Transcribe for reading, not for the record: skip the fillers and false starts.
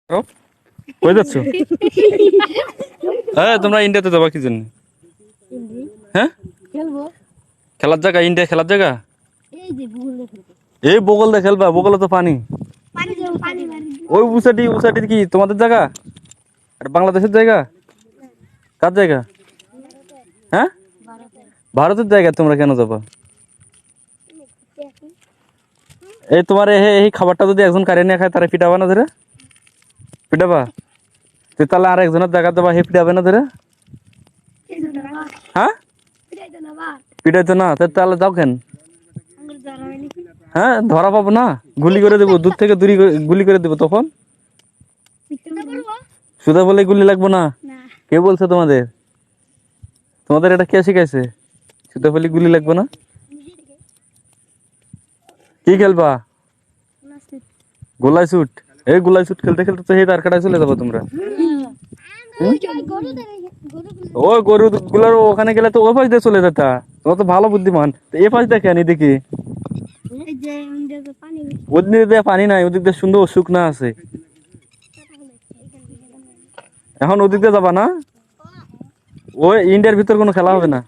কই যাচ্ছ? হ্যাঁ, তোমরা ইন্ডিয়াতে যাবা কি জন্য? হ্যাঁ, খেলার জায়গা, ইন্ডিয়া খেলার জায়গা। এই বগল দিয়ে খেলবা? বগলে তো পানি। ওই উসাটি উসাটি কি তোমাদের জায়গা? আর বাংলাদেশের জায়গা? কার জায়গা? হ্যাঁ, ভারতের জায়গা। তোমরা কেন যাবা? এই তোমার এই খাবারটা যদি একজন কারে নিয়ে খায়, তারা পিটাবা না ধরে? পিটাবা? তুই তাহলে আর একজনের জায়গা দেবা, হে পিটাবে না ধরে? হ্যাঁ, পিটাইতো না, তাহলে যাও কেন? হ্যাঁ, ধরা পাবো না, গুলি করে দেবো, দূর থেকে দূরে গুলি করে দেবো। তখন সুদা বলে গুলি লাগবো না? কে বলছে তোমাদের? তোমাদের এটা কে শিখাইছে? সুদা বলে গুলি লাগবো না? কি খেলবা? গোলাই শুট? এই গোলাই শুট খেলতে খেলতে তো এই তার কাটায় চলে যাবো তোমরা। ওই গরু গুলার ওখানে গেলে তো ওই পাশ দিয়ে চলে যেতা। তোমার তো ভালো বুদ্ধিমান। এ পাশ দেখে আনি দেখি, ওদিক দিয়ে পানি নাই, ওদিক দিয়ে সুন্দর শুকনা আছে। এখন ওদিক দিয়ে যাবা না? ওই ইন্ডিয়ার ভিতর কোনো খেলা হবে না।